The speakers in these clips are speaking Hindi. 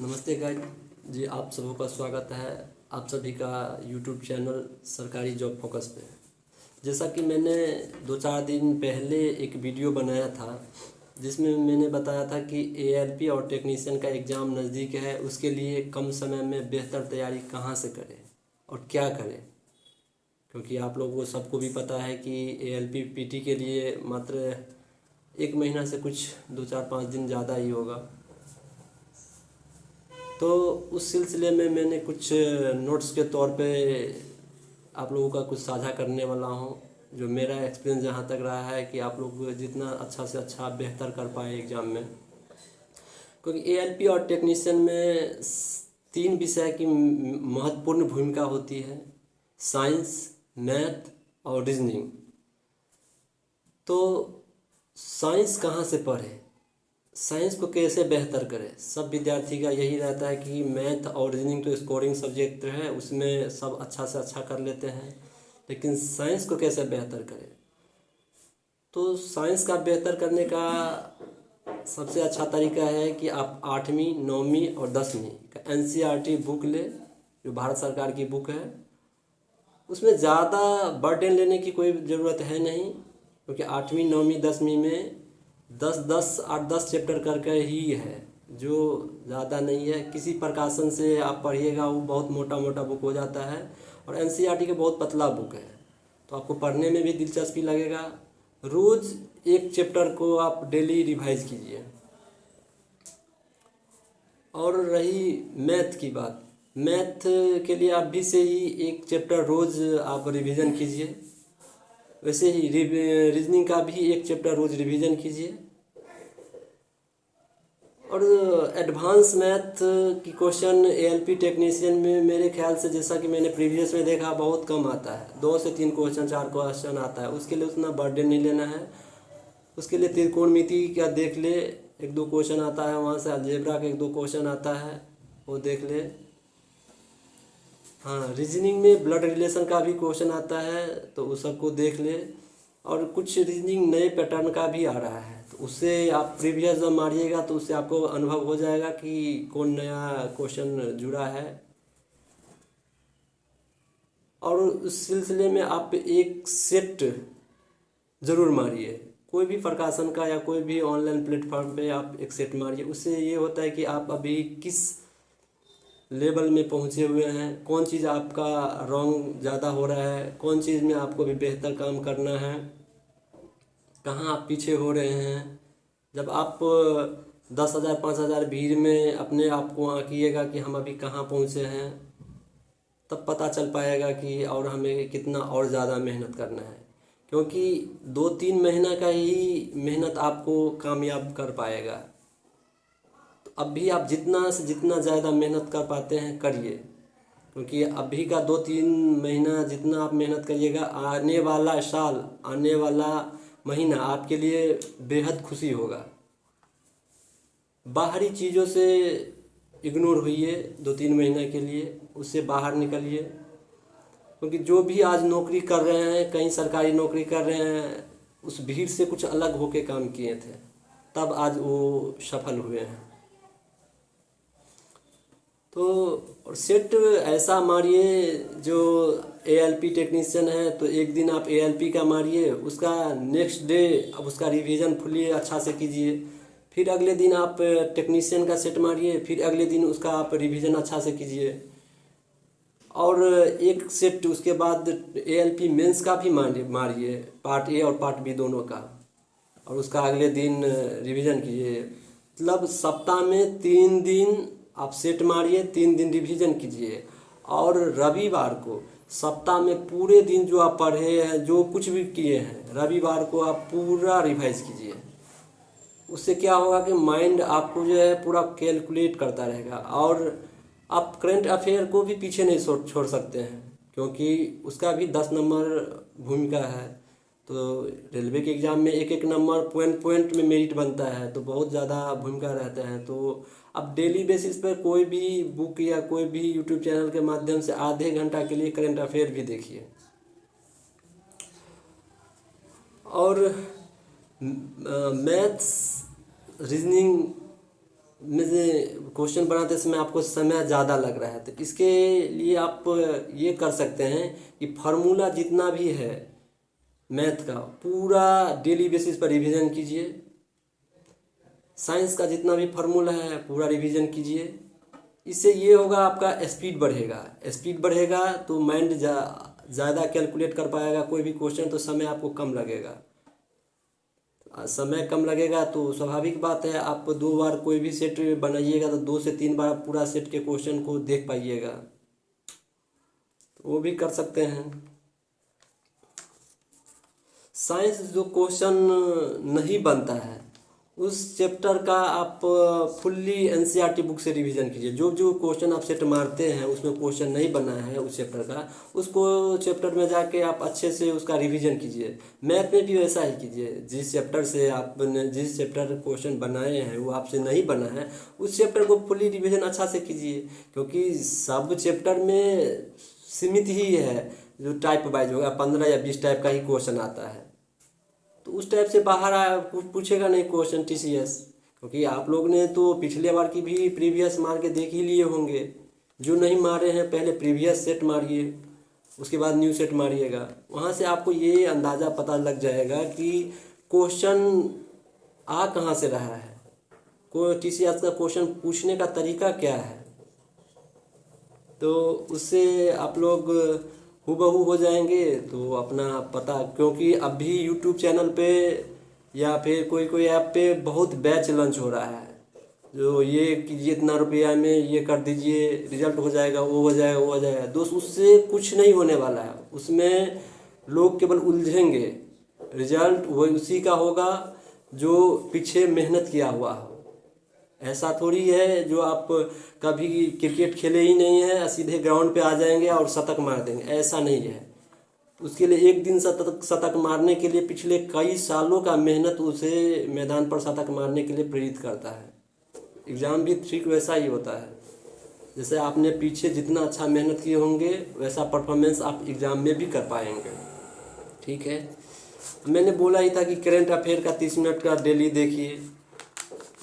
नमस्ते गाइज जी, आप सबों का स्वागत है आप सभी का यूट्यूब चैनल सरकारी जॉब फोकस पे। जैसा कि मैंने 2-4 दिन पहले एक वीडियो बनाया था जिसमें मैंने बताया था कि एएलपी और टेक्नीशियन का एग्ज़ाम नज़दीक है, उसके लिए कम समय में बेहतर तैयारी कहाँ से करें और क्या करें। क्योंकि आप लोगों को सबको भी पता है कि एएलपी पीटी के लिए मात्र 1 महीना से कुछ 2-4-5 दिन ज़्यादा ही होगा। तो उस सिलसिले में मैंने कुछ नोट्स के तौर पे आप लोगों का कुछ साझा करने वाला हूँ, जो मेरा एक्सपीरियंस जहाँ तक रहा है कि आप लोग जितना अच्छा से अच्छा बेहतर कर पाए एग्ज़ाम में। क्योंकि एएलपी और टेक्नीशियन में 3 विषय की महत्वपूर्ण भूमिका होती है, साइंस, मैथ और रीजनिंग। तो साइंस कहाँ से पढ़े, साइंस को कैसे बेहतर करें। सब विद्यार्थी का यही रहता है कि मैथ और रीजनिंग तो स्कोरिंग सब्जेक्ट है, उसमें सब अच्छा से अच्छा कर लेते हैं, लेकिन साइंस को कैसे बेहतर करें। तो साइंस का बेहतर करने का सबसे अच्छा तरीका है कि आप 8वीं 9वीं और 10वीं का एनसीईआरटी बुक ले, जो भारत सरकार की बुक है। उसमें ज़्यादा बर्डन लेने की कोई ज़रूरत है नहीं, क्योंकि 8वीं 9वीं 10वीं में 10-10 8-10 चैप्टर करके ही है, जो ज़्यादा नहीं है। किसी प्रकाशन से आप पढ़िएगा वो बहुत मोटा मोटा बुक हो जाता है, और एनसीईआरटी के बहुत पतला बुक है, तो आपको पढ़ने में भी दिलचस्पी लगेगा। रोज़ एक चैप्टर को आप डेली रिवाइज कीजिए। और रही मैथ की बात, मैथ के लिए आप भी से ही एक चैप्टर रोज़ आप रिवीजन कीजिए। वैसे ही रीजनिंग का भी एक चैप्टर रोज़ रिवीजन कीजिए। और एडवांस मैथ की क्वेश्चन एएलपी टेक्नीशियन में मेरे ख्याल से, जैसा कि मैंने प्रीवियस में देखा, बहुत कम आता है। 2 से 3 क्वेश्चन 4 क्वेश्चन आता है। उसके लिए उतना बर्डन नहीं लेना है। उसके लिए त्रिकोणमिति का देख ले, 1-2 क्वेश्चन आता है वहाँ से। अलजेब्रा का 1-2 क्वेश्चन आता है, वो देख ले। हाँ, रीजनिंग में ब्लड रिलेशन का भी क्वेश्चन आता है, तो उस सबको देख ले। और कुछ रीजनिंग नए पैटर्न का भी आ रहा है, तो उससे आप प्रीवियस जब मारिएगा तो उससे आपको अनुभव हो जाएगा कि कौन नया क्वेश्चन जुड़ा है। और उस सिलसिले में आप एक सेट ज़रूर मारिए, कोई भी प्रकाशन का या कोई भी ऑनलाइन प्लेटफॉर्म पे आप एक सेट मारिए। उससे ये होता है कि आप अभी किस लेवल में पहुँचे हुए हैं, कौन चीज़ आपका रॉन्ग ज़्यादा हो रहा है, कौन चीज़ में आपको भी बेहतर काम करना है, कहाँ आप पीछे हो रहे हैं। जब आप 10,000 5,000 भीड़ में अपने आप को आंकिएगा कि हम अभी कहाँ पहुँचे हैं, तब पता चल पाएगा कि और हमें कितना और ज़्यादा मेहनत करना है। क्योंकि 2-3 महीना का ही मेहनत आपको कामयाब कर पाएगा। तो अभी आप जितना से जितना ज़्यादा मेहनत कर पाते हैं करिए, क्योंकि अभी का 2-3 महीना जितना आप मेहनत करिएगा, आने वाला साल, आने वाला महीना आपके लिए बेहद खुशी होगा। बाहरी चीज़ों से इग्नोर होइए 2-3 महीने के लिए, उससे बाहर निकलिए। क्योंकि जो भी आज नौकरी कर रहे हैं, कहीं सरकारी नौकरी कर रहे हैं, उस भीड़ से कुछ अलग होके काम किए थे, तब आज वो सफल हुए हैं। तो और सेट ऐसा मारिए, जो एएलपी टेक्नीशियन है तो एक दिन आप एएलपी का मारिए, उसका नेक्स्ट डे अब उसका रिवीजन फुली अच्छा से कीजिए। फिर अगले दिन आप टेक्नीशियन का सेट मारिए, फिर अगले दिन उसका आप रिवीजन अच्छा से कीजिए। और एक सेट उसके बाद एएलपी मेंस का भी मारिए, पार्ट ए और पार्ट बी दोनों का, और उसका अगले दिन रिवीजन कीजिए। मतलब सप्ताह में 3 दिन आप सेट मारिए, 3 दिन रिवीजन कीजिए। और रविवार को सप्ताह में पूरे दिन जो आप पढ़े हैं, जो कुछ भी किए हैं, रविवार को आप पूरा रिवाइज कीजिए। उससे क्या होगा कि माइंड आपको जो है पूरा कैलकुलेट करता रहेगा, और आप करंट अफेयर को भी पीछे नहीं छोड़ सकते हैं, क्योंकि उसका भी 10 नंबर भूमिका है। तो रेलवे के एग्ज़ाम में 1-1 नंबर पॉइंट पॉइंट में मेरिट बनता है, तो बहुत ज़्यादा भूमिका रहते हैं। तो अब डेली बेसिस पर कोई भी बुक या कोई भी यूट्यूब चैनल के माध्यम से आधे घंटा के लिए करंट अफेयर भी देखिए। और मैथ्स रीजनिंग में क्वेश्चन बनाते समय आपको समय ज़्यादा लग रहा है, तो इसके लिए आप ये कर सकते हैं कि फार्मूला जितना भी है मैथ का पूरा डेली बेसिस पर रिवीजन कीजिए। साइंस का जितना भी फार्मूला है पूरा रिवीजन कीजिए। इससे ये होगा आपका स्पीड बढ़ेगा। स्पीड बढ़ेगा तो माइंड ज़्यादा कैलकुलेट कर पाएगा कोई भी क्वेश्चन, तो समय आपको कम लगेगा। समय कम लगेगा तो स्वाभाविक बात है आप 2 बार कोई भी सेट बनाइएगा तो 2 से 3 बार पूरा सेट के क्वेश्चन को देख पाइएगा, तो वो भी कर सकते हैं। साइंस जो क्वेश्चन नहीं बनता है उस चैप्टर का आप फुल्ली एनसीईआरटी बुक से रिवीजन कीजिए। जो जो क्वेश्चन आप सेट मारते हैं उसमें क्वेश्चन नहीं बना है उस चैप्टर का, उसको चैप्टर में जाके आप अच्छे से उसका रिवीजन कीजिए। मैथ में भी वैसा ही कीजिए। जिस चैप्टर से आपने जिस चैप्टर क्वेश्चन बनाए हैं वो आपसे नहीं बना है उस चैप्टर को फुल्ली रिवीजन अच्छा से कीजिए, क्योंकि सब चैप्टर में सीमित ही है जो टाइप वाइज होगा, 15 या 20 टाइप का ही क्वेश्चन आता है। तो उस टाइप से बाहर पूछेगा नहीं क्वेश्चन टीसीएस, क्योंकि आप लोग ने तो पिछले बार की भी प्रीवियस मार के देख ही लिए होंगे। जो नहीं मारे हैं पहले प्रीवियस सेट मारिए, उसके बाद न्यू सेट मारिएगा। वहाँ से आपको ये अंदाज़ा पता लग जाएगा कि क्वेश्चन आ कहाँ से रहा है, कोई टीसीएस का क्वेश्चन पूछने का तरीका क्या है। तो उससे आप लोग हूबहू हो जाएंगे तो अपना पता, क्योंकि अभी यूट्यूब चैनल पे या फिर कोई कोई ऐप पे बहुत बैच लॉन्च हो रहा है, जो ये कीजिए इतना रुपया में ये कर दीजिए रिजल्ट हो जाएगा, वो हो जाएगा, वो हो जाएगा। दोस्त उससे कुछ नहीं होने वाला है, उसमें लोग केवल उलझेंगे। रिजल्ट वही उसी का होगा जो पीछे मेहनत किया हुआ हो। ऐसा थोड़ी है जो आप कभी क्रिकेट खेले ही नहीं है सीधे ग्राउंड पे आ जाएंगे और शतक मार देंगे, ऐसा नहीं है। उसके लिए एक दिन शतक मारने के लिए पिछले कई सालों का मेहनत उसे मैदान पर शतक मारने के लिए प्रेरित करता है। एग्ज़ाम भी ठीक वैसा ही होता है, जैसे आपने पीछे जितना अच्छा मेहनत किए होंगे वैसा परफॉर्मेंस आप एग्ज़ाम में भी कर पाएंगे। ठीक है, मैंने बोला ही था कि करंट अफेयर का 30 मिनट का डेली देखिए,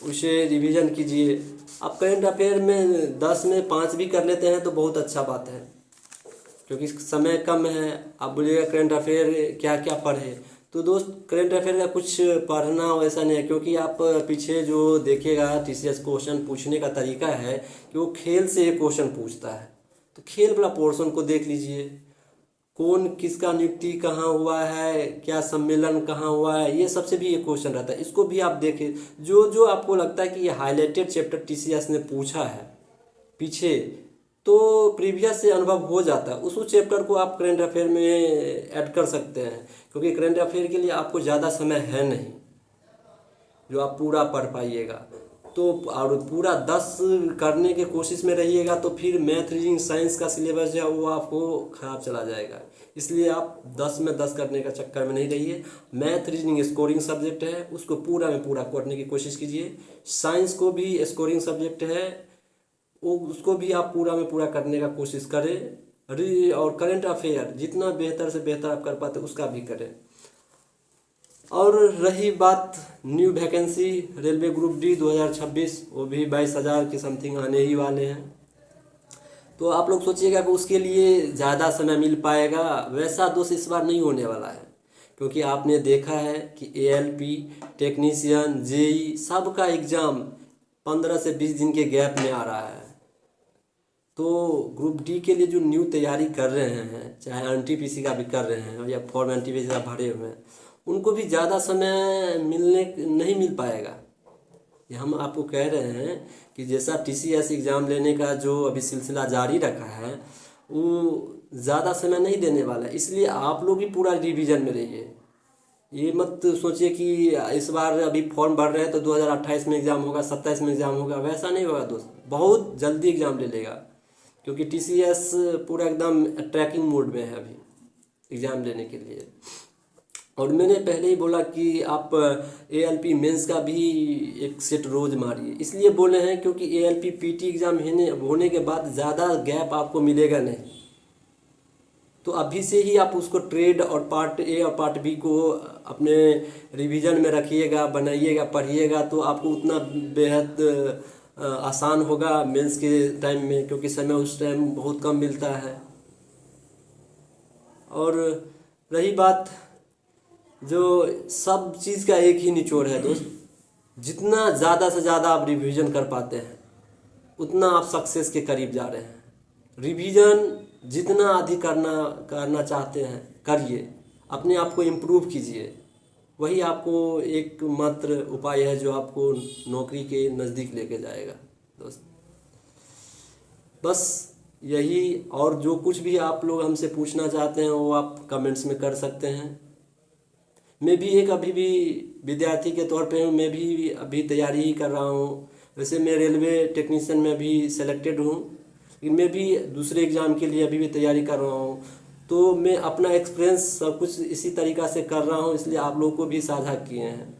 उसे रिवीजन कीजिए। आप करंट अफेयर में 10 में 5 भी कर लेते हैं तो बहुत अच्छा बात है, क्योंकि समय कम है। आप बोलिएगा करंट अफेयर क्या क्या पढ़े, तो दोस्त करंट अफेयर का कुछ पढ़ना वैसा नहीं है, क्योंकि आप पीछे जो देखिएगा टीसीएस क्वेश्चन पूछने का तरीका है कि वो खेल से एक क्वेश्चन पूछता है, तो खेल वाला पोर्शन को देख लीजिए। कौन किसका नियुक्ति कहाँ हुआ है, क्या सम्मेलन कहाँ हुआ है, ये सबसे भी एक क्वेश्चन रहता है, इसको भी आप देखें। जो जो आपको लगता है कि ये हाईलाइटेड चैप्टर टीसीएस ने पूछा है पीछे, तो प्रीवियस से अनुभव हो जाता है, उस चैप्टर को आप करंट अफेयर में ऐड कर सकते हैं, क्योंकि करंट अफेयर के लिए आपको ज़्यादा समय है नहीं जो आप पूरा पढ़ पाइएगा। तो और पूरा 10 करने के कोशिश में रहिएगा तो फिर मैथ रीजनिंग साइंस का सिलेबस जो है वो आपको ख़राब चला जाएगा। इसलिए आप 10 में 10 करने का चक्कर में नहीं रहिए। मैथ रीजनिंग स्कोरिंग सब्जेक्ट है, उसको पूरा में पूरा करने की कोशिश कीजिए। साइंस को भी स्कोरिंग सब्जेक्ट है, वो उसको भी आप पूरा में पूरा करने का कोशिश करें। और करंट अफेयर जितना बेहतर से बेहतर आप कर पाते उसका भी करें। और रही बात new vacancy railway group D 2026, वो भी 22,000 के समथिंग आने ही वाले हैं। तो आप लोग सोचिएगा कि उसके लिए ज़्यादा समय मिल पाएगा, वैसा दोस्त इस बार नहीं होने वाला है, क्योंकि आपने देखा है कि एएलपी, टेक्नीशियन, जेई सब का एग्ज़ाम 15 से 20 दिन के गैप में आ रहा है। तो ग्रुप डी के लिए जो न्यू तैयारी कर रहे हैं, चाहे एनटीपीसी का भी कर रहे हैं या फॉर्म एनटीपीसी का भरे हुए हैं, उनको भी ज़्यादा समय नहीं मिल पाएगा। ये हम आपको कह रहे हैं कि जैसा टीसीएस एग्ज़ाम लेने का जो अभी सिलसिला जारी रखा है वो ज़्यादा समय नहीं देने वाला है, इसलिए आप लोग भी पूरा रिवीजन में रहिए। ये मत सोचिए कि इस बार अभी फॉर्म भर रहे हैं तो 2028 में एग्ज़ाम होगा, 27 में एग्ज़ाम होगा, वैसा नहीं होगा दोस्त। बहुत जल्दी एग्ज़ाम ले लेगा, क्योंकि टीसीएस पूरा एकदम ट्रैकिंग मोड में है अभी एग्ज़ाम लेने के लिए। और मैंने पहले ही बोला कि आप एएलपी मेंस का भी एक सेट रोज़ मारिए, इसलिए बोले हैं क्योंकि एएलपी पीटी एग्ज़ाम होने के बाद ज़्यादा गैप आपको मिलेगा नहीं। तो अभी से ही आप उसको ट्रेड और पार्ट ए और पार्ट बी को अपने रिवीजन में रखिएगा, बनाइएगा, पढ़िएगा, तो आपको उतना बेहद आसान होगा मेंस के टाइम में, क्योंकि समय उस टाइम बहुत कम मिलता है। और रही बात, जो सब चीज़ का एक ही निचोड़ है दोस्त, जितना ज़्यादा से ज़्यादा आप रिवीजन कर पाते हैं उतना आप सक्सेस के करीब जा रहे हैं। रिवीजन जितना अधिक करना चाहते हैं करिए, अपने आप को इम्प्रूव कीजिए, वही आपको एकमात्र उपाय है जो आपको नौकरी के नज़दीक लेके जाएगा दोस्त। बस यही, और जो कुछ भी आप लोग हमसे पूछना चाहते हैं वो आप कमेंट्स में कर सकते हैं। मैं भी एक अभी भी विद्यार्थी के तौर पे हूँ, मैं भी अभी तैयारी ही कर रहा हूँ। वैसे मैं रेलवे टेक्नीशियन में भी सेलेक्टेड हूँ, लेकिन मैं भी दूसरे एग्ज़ाम के लिए अभी भी तैयारी कर रहा हूँ। तो मैं अपना एक्सपीरियंस सब कुछ इसी तरीक़ा से कर रहा हूँ, इसलिए आप लोगों को भी साझा किए हैं।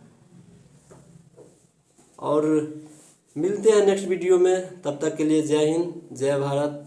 और मिलते हैं नेक्स्ट वीडियो में, तब तक के लिए जय हिंद, जय भारत।